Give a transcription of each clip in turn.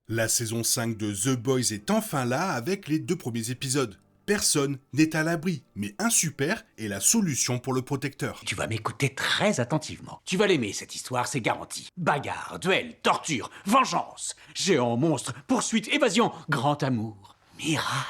La saison 5 de The Boys est enfin là avec les 2 premiers épisodes. Personne n'est à l'abri, mais un super est la solution pour le protecteur. Tu vas m'écouter très attentivement. Tu vas l'aimer, cette histoire, c'est garanti. Bagarre, duel, torture, vengeance, géant, monstre, poursuite, évasion, grand amour, miracle.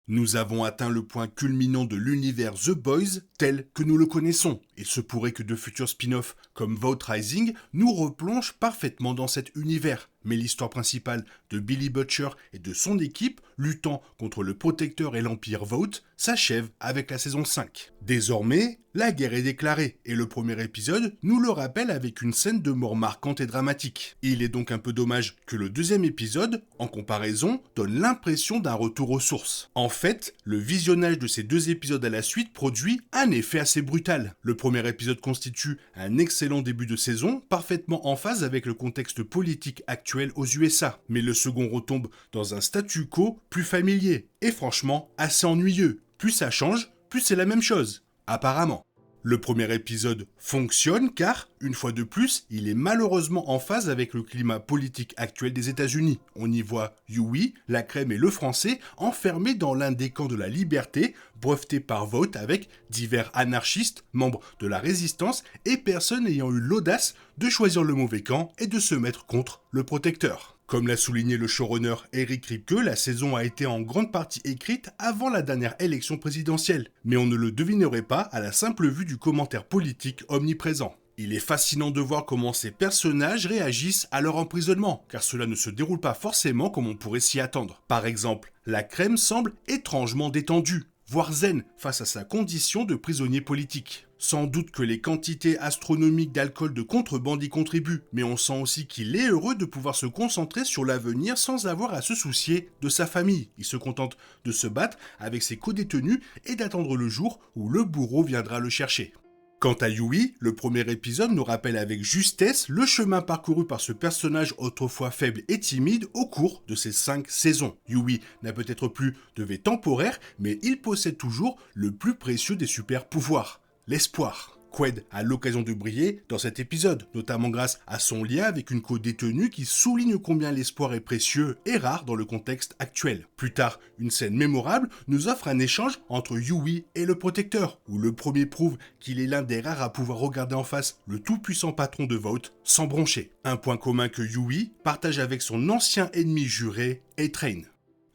Nous avons atteint le point culminant de l'univers The Boys tel que nous le connaissons. Il se pourrait que de futurs spin-offs comme Vote Rising nous replongent parfaitement dans cet univers. Mais l'histoire principale de Billy Butcher et de son équipe luttant contre le Protecteur et l'Empire Vote s'achève avec la saison 5. Désormais, la guerre est déclarée et le premier épisode nous le rappelle avec une scène de mort marquante et dramatique. Il est donc un peu dommage que le deuxième épisode, en comparaison, donne l'impression d'un retour aux sources. En fait, le visionnage de ces 2 épisodes à la suite produit un effet assez brutal. Le premier épisode constitue un excellent début de saison, parfaitement en phase avec le contexte politique actuel aux USA. Mais le second retombe dans un statu quo plus familier et franchement assez ennuyeux. Plus ça change, plus c'est la même chose. Apparemment. Le premier épisode fonctionne car, une fois de plus, il est malheureusement en phase avec le climat politique actuel des États-Unis. On y voit Huey, la crème et le français enfermés dans l'un des camps de la liberté, brevetés par vote avec divers anarchistes, membres de la résistance et personnes ayant eu l'audace de choisir le mauvais camp et de se mettre contre le protecteur. Comme l'a souligné le showrunner Eric Kripke, la saison a été en grande partie écrite avant la dernière élection présidentielle, mais on ne le devinerait pas à la simple vue du commentaire politique omniprésent. Il est fascinant de voir comment ces personnages réagissent à leur emprisonnement, car cela ne se déroule pas forcément comme on pourrait s'y attendre. Par exemple, la crème semble étrangement détendue, voire zen face à sa condition de prisonnier politique. Sans doute que les quantités astronomiques d'alcool de contrebande y contribuent, mais on sent aussi qu'il est heureux de pouvoir se concentrer sur l'avenir sans avoir à se soucier de sa famille. Il se contente de se battre avec ses co-détenus et d'attendre le jour où le bourreau viendra le chercher. Quant à Huey, le premier épisode nous rappelle avec justesse le chemin parcouru par ce personnage autrefois faible et timide au cours de ces 5 saisons. Huey n'a peut-être plus de V temporaire, mais il possède toujours le plus précieux des super pouvoirs, l'espoir. Quaid a l'occasion de briller dans cet épisode, notamment grâce à son lien avec une co-détenue qui souligne combien l'espoir est précieux et rare dans le contexte actuel. Plus tard, une scène mémorable nous offre un échange entre Huey et le protecteur, où le premier prouve qu'il est l'un des rares à pouvoir regarder en face le tout-puissant patron de Vote sans broncher. Un point commun que Huey partage avec son ancien ennemi juré, A-Train.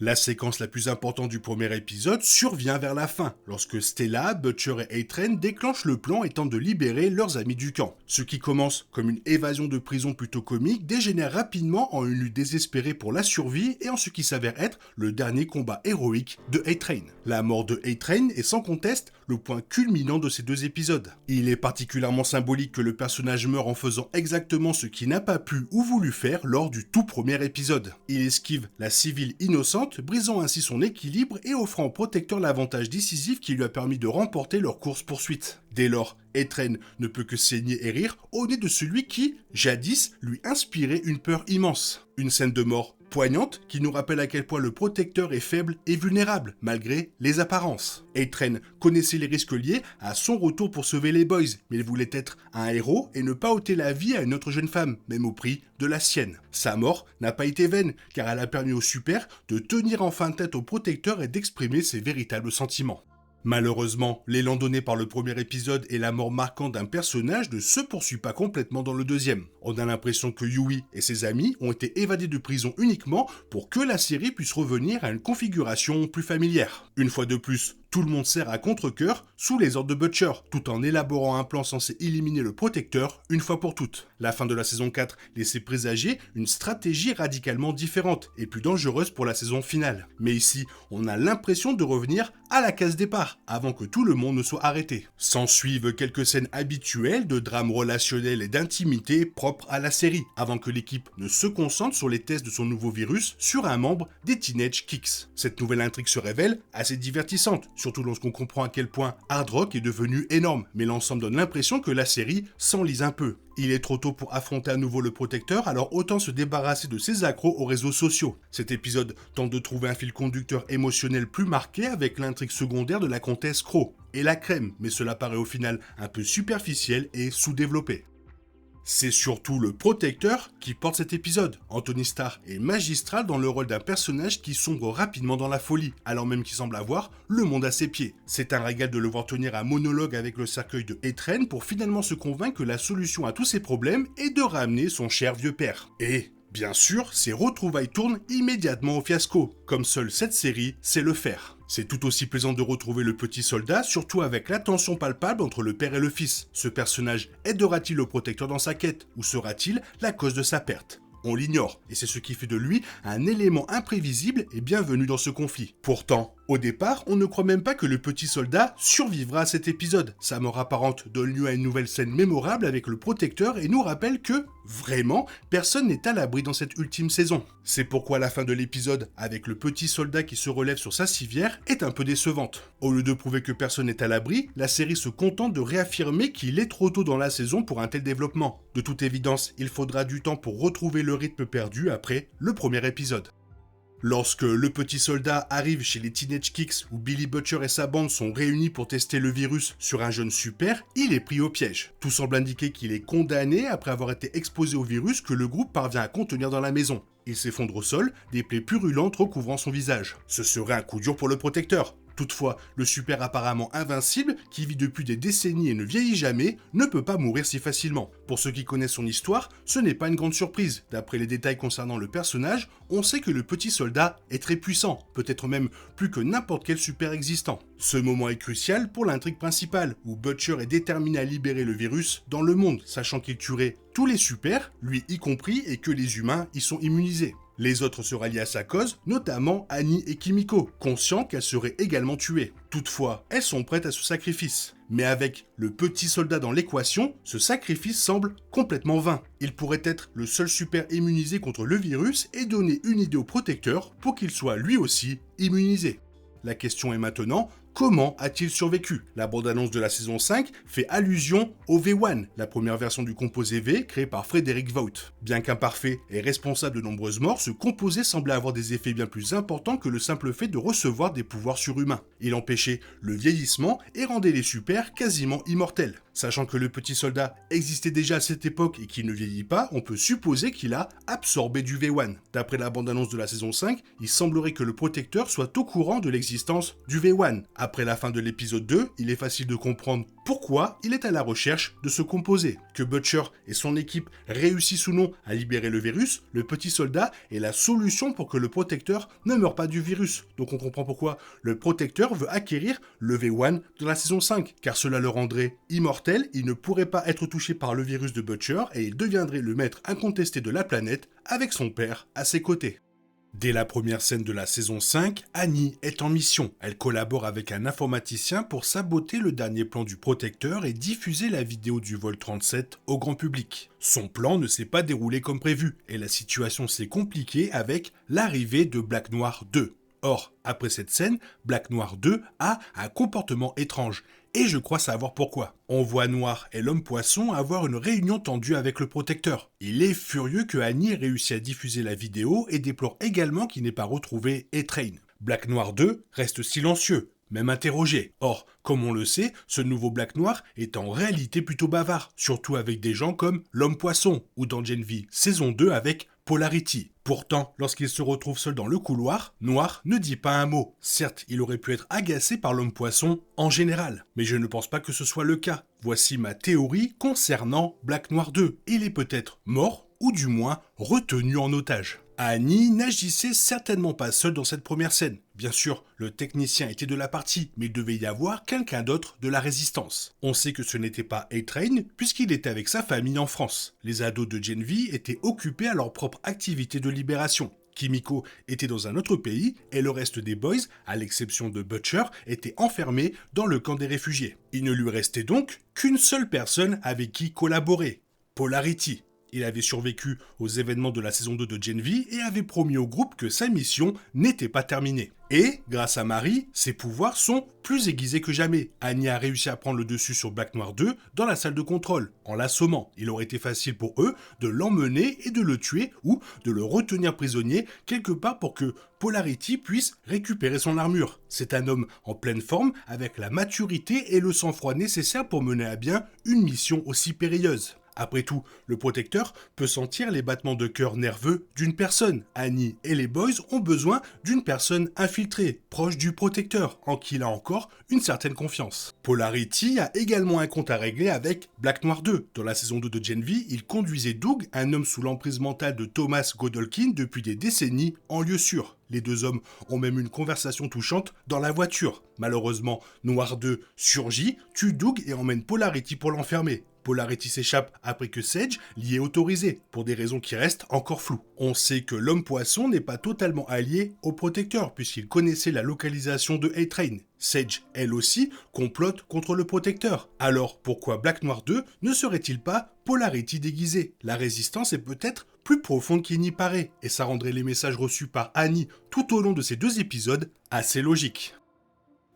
La séquence la plus importante du premier épisode survient vers la fin, lorsque Stella, Butcher et A-Train déclenchent le plan et tentent de libérer leurs amis du camp. Ce qui commence comme une évasion de prison plutôt comique dégénère rapidement en une lutte désespérée pour la survie et en ce qui s'avère être le dernier combat héroïque de A-Train. La mort de A-Train est sans conteste le point culminant de ces 2 épisodes. Il est particulièrement symbolique que le personnage meure en faisant exactement ce qu'il n'a pas pu ou voulu faire lors du tout premier épisode. Il esquive la civile innocente, brisant ainsi son équilibre et offrant au protecteur l'avantage décisif qui lui a permis de remporter leur course-poursuite. Dès lors, A-Train ne peut que saigner et rire au nez de celui qui, jadis, lui inspirait une peur immense. Une scène de mort poignante qui nous rappelle à quel point le protecteur est faible et vulnérable, malgré les apparences. A-Train connaissait les risques liés à son retour pour sauver les boys, mais il voulait être un héros et ne pas ôter la vie à une autre jeune femme, même au prix de la sienne. Sa mort n'a pas été vaine, car elle a permis au super de tenir enfin tête au protecteur et d'exprimer ses véritables sentiments. Malheureusement, l'élan donné par le premier épisode et la mort marquante d'un personnage ne se poursuit pas complètement dans le deuxième. On a l'impression que Huey et ses amis ont été évadés de prison uniquement pour que la série puisse revenir à une configuration plus familière. Une fois de plus, tout le monde sert à contre-cœur sous les ordres de Butcher, tout en élaborant un plan censé éliminer le protecteur une fois pour toutes. La fin de la saison 4 laissait présager une stratégie radicalement différente et plus dangereuse pour la saison finale. Mais ici, on a l'impression de revenir à la case départ, avant que tout le monde ne soit arrêté. S'ensuivent quelques scènes habituelles de drame relationnel et d'intimité propres à la série, avant que l'équipe ne se concentre sur les tests de son nouveau virus sur un membre des Teenage Kicks. Cette nouvelle intrigue se révèle assez divertissante, surtout lorsqu'on comprend à quel point Hard Rock est devenu énorme, mais l'ensemble donne l'impression que la série s'enlise un peu. Il est trop tôt pour affronter à nouveau le protecteur, alors autant se débarrasser de ses accros aux réseaux sociaux. Cet épisode tente de trouver un fil conducteur émotionnel plus marqué avec l'intrigue secondaire de la comtesse Crow et la crème, mais cela paraît au final un peu superficiel et sous-développé. C'est surtout le protecteur qui porte cet épisode. Anthony Starr est magistral dans le rôle d'un personnage qui sombre rapidement dans la folie, alors même qu'il semble avoir le monde à ses pieds. C'est un régal de le voir tenir un monologue avec le cercueil de Etrain pour finalement se convaincre que la solution à tous ses problèmes est de ramener son cher vieux père. Et bien sûr, ces retrouvailles tournent immédiatement au fiasco, comme seule cette série sait le faire. C'est tout aussi plaisant de retrouver le petit soldat, surtout avec la tension palpable entre le père et le fils. Ce personnage aidera-t-il le protecteur dans sa quête, ou sera-t-il la cause de sa perte ? On l'ignore, et c'est ce qui fait de lui un élément imprévisible et bienvenu dans ce conflit. Pourtant, au départ, on ne croit même pas que le petit soldat survivra à cet épisode. Sa mort apparente donne lieu à une nouvelle scène mémorable avec le protecteur et nous rappelle que, vraiment, personne n'est à l'abri dans cette ultime saison. C'est pourquoi la fin de l'épisode, avec le petit soldat qui se relève sur sa civière, est un peu décevante. Au lieu de prouver que personne n'est à l'abri, la série se contente de réaffirmer qu'il est trop tôt dans la saison pour un tel développement. De toute évidence, il faudra du temps pour retrouver le rythme perdu après le premier épisode. Lorsque le petit soldat arrive chez les Teenage Kicks où Billy Butcher et sa bande sont réunis pour tester le virus sur un jeune super, il est pris au piège. Tout semble indiquer qu'il est condamné après avoir été exposé au virus que le groupe parvient à contenir dans la maison. Il s'effondre au sol, des plaies purulentes recouvrant son visage. Ce serait un coup dur pour le protecteur. Toutefois, le super apparemment invincible, qui vit depuis des décennies et ne vieillit jamais, ne peut pas mourir si facilement. Pour ceux qui connaissent son histoire, ce n'est pas une grande surprise. D'après les détails concernant le personnage, on sait que le petit soldat est très puissant, peut-être même plus que n'importe quel super existant. Ce moment est crucial pour l'intrigue principale, où Butcher est déterminé à libérer le virus dans le monde, sachant qu'il tuerait tous les super, lui y compris, et que les humains y sont immunisés. Les autres se rallient à sa cause, notamment Annie et Kimiko, conscients qu'elles seraient également tuées. Toutefois, elles sont prêtes à ce sacrifice. Mais avec le petit soldat dans l'équation, ce sacrifice semble complètement vain. Il pourrait être le seul super immunisé contre le virus et donner une idée au protecteur pour qu'il soit lui aussi immunisé. La question est maintenant, comment a-t-il survécu ? La bande-annonce de la saison 5 fait allusion au V1, la première version du composé V créé par Frederick Vogt. Bien qu'imparfait et responsable de nombreuses morts, ce composé semblait avoir des effets bien plus importants que le simple fait de recevoir des pouvoirs surhumains. Il empêchait le vieillissement et rendait les super quasiment immortels. Sachant que le petit soldat existait déjà à cette époque et qu'il ne vieillit pas, on peut supposer qu'il a absorbé du V1. D'après la bande-annonce de la saison 5, il semblerait que le protecteur soit au courant de l'existence du V1. Après la fin de l'épisode 2, il est facile de comprendre pourquoi il est à la recherche de ce composé. Que Butcher et son équipe réussissent ou non à libérer le virus, le petit soldat est la solution pour que le protecteur ne meure pas du virus. Donc on comprend pourquoi le protecteur veut acquérir le V1 de la saison 5, car cela le rendrait immortel, il ne pourrait pas être touché par le virus de Butcher et il deviendrait le maître incontesté de la planète avec son père à ses côtés. Dès la première scène de la saison 5, Annie est en mission. Elle collabore avec un informaticien pour saboter le dernier plan du protecteur et diffuser la vidéo du vol 37 au grand public. Son plan ne s'est pas déroulé comme prévu et la situation s'est compliquée avec l'arrivée de Black Noir 2. Or, après cette scène, Black Noir 2 a un comportement étrange. Et je crois savoir pourquoi. On voit Noir et l'homme poisson avoir une réunion tendue avec le protecteur. Il est furieux que Annie ait réussi à diffuser la vidéo et déplore également qu'il n'ait pas retrouvé Etrain. Black Noir 2 reste silencieux, même interrogé. Or, comme on le sait, ce nouveau Black Noir est en réalité plutôt bavard, surtout avec des gens comme l'homme poisson ou dans Gen V saison 2 avec Polarity. Pourtant, lorsqu'il se retrouve seul dans le couloir, Noir ne dit pas un mot. Certes, il aurait pu être agacé par l'homme poisson en général, mais je ne pense pas que ce soit le cas. Voici ma théorie concernant Black Noir 2. Il est peut-être mort, ou du moins retenu en otage. Annie n'agissait certainement pas seule dans cette première scène. Bien sûr, le technicien était de la partie, mais il devait y avoir quelqu'un d'autre de la résistance. On sait que ce n'était pas A-Train, puisqu'il était avec sa famille en France. Les ados de Gen V étaient occupés à leur propre activité de libération. Kimiko était dans un autre pays, et le reste des boys, à l'exception de Butcher, étaient enfermés dans le camp des réfugiés. Il ne lui restait donc qu'une seule personne avec qui collaborer, Polarity. Il avait survécu aux événements de la saison 2 de Gen V et avait promis au groupe que sa mission n'était pas terminée. Et, grâce à Marie, ses pouvoirs sont plus aiguisés que jamais. Annie a réussi à prendre le dessus sur Black Noir 2 dans la salle de contrôle, en l'assommant. Il aurait été facile pour eux de l'emmener et de le tuer ou de le retenir prisonnier quelque part pour que Polarity puisse récupérer son armure. C'est un homme en pleine forme, avec la maturité et le sang-froid nécessaires pour mener à bien une mission aussi périlleuse. Après tout, le protecteur peut sentir les battements de cœur nerveux d'une personne. Annie et les boys ont besoin d'une personne infiltrée, proche du protecteur, en qui il a encore une certaine confiance. Polarity a également un compte à régler avec Black Noir 2. Dans la saison 2 de Gen V, il conduisait Doug, un homme sous l'emprise mentale de Thomas Godolkin depuis des décennies, en lieu sûr. Les deux hommes ont même une conversation touchante dans la voiture. Malheureusement, Noir 2 surgit, tue Doug et emmène Polarity pour l'enfermer. Polarity s'échappe après que Sage l'y ait autorisé, pour des raisons qui restent encore floues. On sait que l'homme poisson n'est pas totalement allié au protecteur, puisqu'il connaissait la localisation de A-Train. Sage, elle aussi, complote contre le protecteur. Alors pourquoi Black Noir 2 ne serait-il pas Polarity déguisé? La résistance est peut-être plus profonde qu'il n'y paraît, et ça rendrait les messages reçus par Annie tout au long de ces 2 épisodes assez logiques.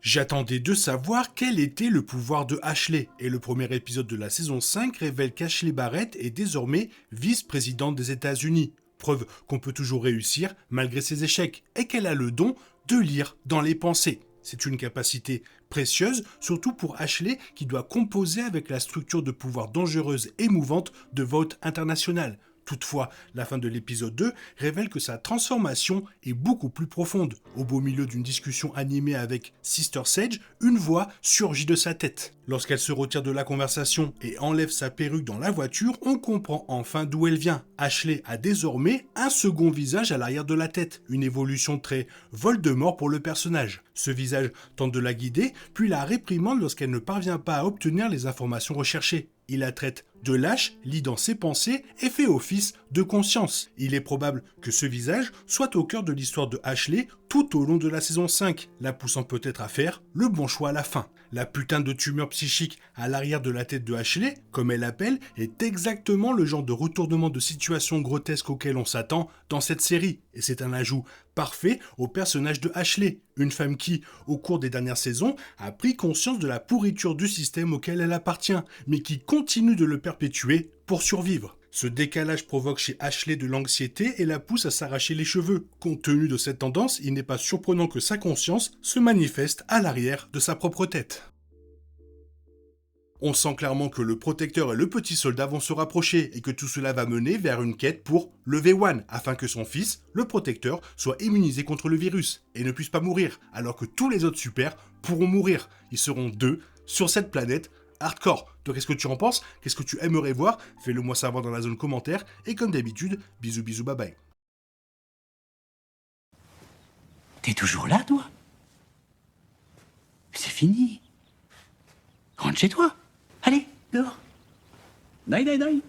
J'attendais de savoir quel était le pouvoir de Ashley, et le premier épisode de la saison 5 révèle qu'Ashley Barrett est désormais vice-présidente des États-Unis. Preuve qu'on peut toujours réussir malgré ses échecs, et qu'elle a le don de lire dans les pensées. C'est une capacité précieuse, surtout pour Ashley qui doit composer avec la structure de pouvoir dangereuse et mouvante de Vought International. Toutefois, la fin de l'épisode 2 révèle que sa transformation est beaucoup plus profonde. Au beau milieu d'une discussion animée avec Sister Sage, une voix surgit de sa tête. Lorsqu'elle se retire de la conversation et enlève sa perruque dans la voiture, on comprend enfin d'où elle vient. Ashley a désormais un second visage à l'arrière de la tête, une évolution très Voldemort pour le personnage. Ce visage tente de la guider, puis la réprimande lorsqu'elle ne parvient pas à obtenir les informations recherchées. Il la traite de lâche, lit dans ses pensées et fait office de conscience. Il est probable que ce visage soit au cœur de l'histoire de Ashley tout au long de la saison 5, la poussant peut-être à faire le bon choix à la fin. La putain de tumeur psychique à l'arrière de la tête de Ashley, comme elle l'appelle, est exactement le genre de retournement de situation grotesque auquel on s'attend dans cette série. Et c'est un ajout parfait au personnage de Ashley, une femme qui, au cours des dernières saisons, a pris conscience de la pourriture du système auquel elle appartient, mais qui continue de le perpétuer pour survivre. Ce décalage provoque chez Ashley de l'anxiété et la pousse à s'arracher les cheveux. Compte tenu de cette tendance, il n'est pas surprenant que sa conscience se manifeste à l'arrière de sa propre tête. On sent clairement que le protecteur et le petit soldat vont se rapprocher et que tout cela va mener vers une quête pour le V1 afin que son fils, le protecteur, soit immunisé contre le virus et ne puisse pas mourir, alors que tous les autres super pourront mourir. Ils seront 2 sur cette planète hardcore. Toi, qu'est-ce que tu en penses? Qu'est-ce que tu aimerais voir? Fais-le moi savoir dans la zone commentaire et comme d'habitude, bisous bisous bye bye. T'es toujours là, toi? C'est fini. Rentre chez toi. Allez, dehors. Naï, naï, naï.